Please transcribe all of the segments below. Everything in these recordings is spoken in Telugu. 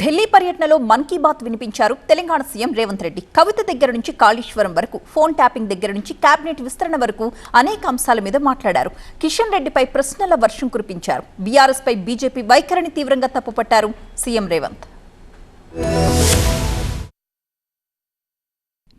ఢిల్లీ పర్యటనలో మన్ కీ బాత్ వినిపించారు తెలంగాణ సీఎం రేవంత్ రెడ్డి. కవిత దగ్గర నుంచి కాళేశ్వరం వరకు, ఫోన్ ట్యాపింగ్ దగ్గర నుంచి కేబినెట్ విస్తరణ వరకు అనేక అంశాల మీద మాట్లాడారు. కిషన్ రెడ్డిపై ప్రశ్నల వర్షం కురిపించారు. బీఆర్ఎస్ పై బీజేపీ వైఖరిని తీవ్రంగా తప్పుపట్టారు సీఎం రేవంత్.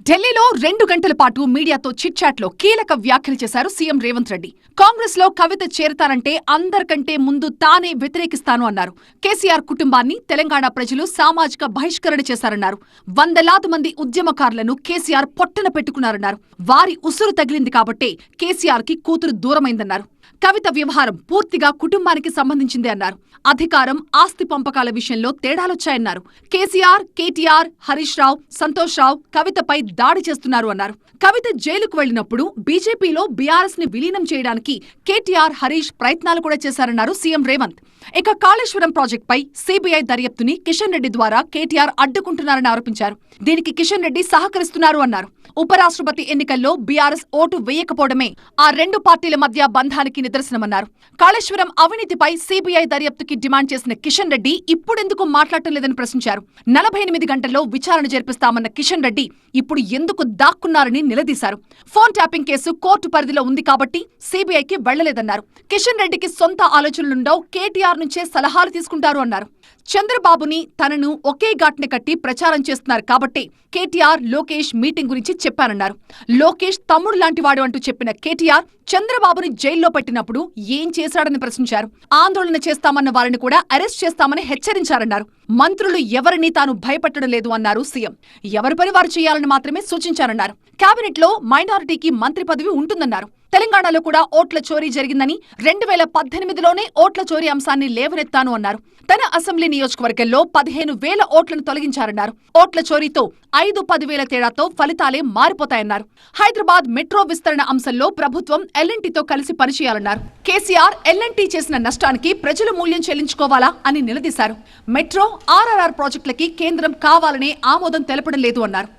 ఢిల్లీలో 2 గంటల పాటు మీడియాతో చిట్చాట్లో కీలక వ్యాఖ్యలు చేశారు సీఎం రేవంత్ రెడ్డి. కాంగ్రెస్ లో కవిత చేరతారంటే అందరికంటే ముందు తానే వ్యతిరేకిస్తాను అన్నారు. కేసీఆర్ కుటుంబాన్ని తెలంగాణ ప్రజలు సామాజిక బహిష్కరణ చేశారన్నారు. వందలాది మంది ఉద్యమకారులను కేసీఆర్ పొట్టన పెట్టుకున్నారన్నారు. వారి ఉసురు తగిలింది కాబట్టే కేసీఆర్ కి కూతురు దూరమైందన్నారు. కవిత వ్యవహారం పూర్తిగా కుటుంబానికి సంబంధించిందే అన్నారు. అధికారం, ఆస్తి పంపకాల విషయంలో తేడాలొచ్చాయన్నారు. కేసీఆర్, కేటీఆర్, హరీష్ రావు, సంతోష్ రావు కవితపై దాడి చేస్తున్నారు అన్నారు. కవిత జైలుకు వెళ్లినప్పుడు బీజేపీలో బీఆర్ఎస్ ని విలీనం చేయడానికి కేటీఆర్, హరీష్ ప్రయత్నాలు కూడా చేశారన్నారు సీఎం రేవంత్. ఇక కాళేశ్వరం ప్రాజెక్టుపై సీబీఐ దర్యాప్తుని కిషన్ రెడ్డి ద్వారా కేటీఆర్ అడ్డుకుంటున్నారని ఆరోపించారు. దీనికి కిషన్ రెడ్డి సహకరిస్తున్నారు అన్నారు. ఉపరాష్ట్రపతి ఎన్నికల్లో బీఆర్ఎస్ ఓటు వేయకపోవడమే ఆ 2 పార్టీల మధ్య బంధానికి నిదర్శనమన్నారు. కాళేశ్వరం అవినీతిపై సీబీఐ దర్యాప్తుకి డిమాండ్ చేసిన కిషన్ రెడ్డి ఇప్పుడెందుకు మాట్లాడటం లేదని ప్రశ్నించారు. 48 గంటల్లో విచారణ జరిపిస్తామన్న కిషన్ రెడ్డి ఇప్పుడు ఎందుకు దాక్కున్నారని నిలదీశారు. ఫోన్ ట్యాపింగ్ కేసు కోర్టు పరిధిలో ఉంది కాబట్టి సీబీఐకి వెళ్లలేదన్నారు. కిషన్ రెడ్డికి సొంత ఆలోచనలుండవు, కేటీఆర్ నుంచే సలహాలు తీసుకుంటారు అన్నారు. చంద్రబాబుని, తనను ఒకే ఘాట్ని కట్టి ప్రచారం చేస్తున్నారు కాబట్టి కేటీఆర్, లోకేష్ మీటింగ్ గురించి చెప్పానన్నారు. లోకేష్ తమ్ముడు లాంటివాడు అంటూ చెప్పిన కేటీఆర్ చంద్రబాబుని జైల్లో పెట్టినప్పుడు ఏం చేశాడని ప్రశ్నించారు. ఆందోళన చేస్తామన్న వారిని కూడా అరెస్ట్ చేస్తామని హెచ్చరించారన్నారు. మంత్రులు ఎవరిని తాను భయపెట్టడం లేదు అన్నారు సీఎం. ఎవరి పని వారు చేయాలని మాత్రమే సూచించారన్నారు. కేబినెట్ లో మైనారిటీకి మంత్రి పదవి ఉంటుందన్నారు. తెలంగాణలో కూడా ఓట్ల చోరీ జరిగిందని 2018లోనే ఓట్ల చోరీ అంశాన్ని లేవనెత్తాను అన్నారు. తన అసెంబ్లీ నియోజకవర్గంలో 15,000 ఓట్లను తొలగించారన్నారు. ఓట్ల చోరీతో 5-10,000 తేడాతో ఫలితాలే మారిపోతాయన్నారు. హైదరాబాద్ మెట్రో విస్తరణ అంశంలో ప్రభుత్వం ఎల్ఎన్టీతో కలిసి పనిచేయాలన్నారు. కేసీఆర్, ఎల్ఎన్టీ చేసిన నష్టానికి ప్రజలు మూల్యం చెల్లించుకోవాలా అని నిలదీశారు. మెట్రో, ఆర్ఆర్ఆర్ ప్రాజెక్టులకి కేంద్రం కావాలనే ఆమోదం తెలపడం లేదు అన్నారు.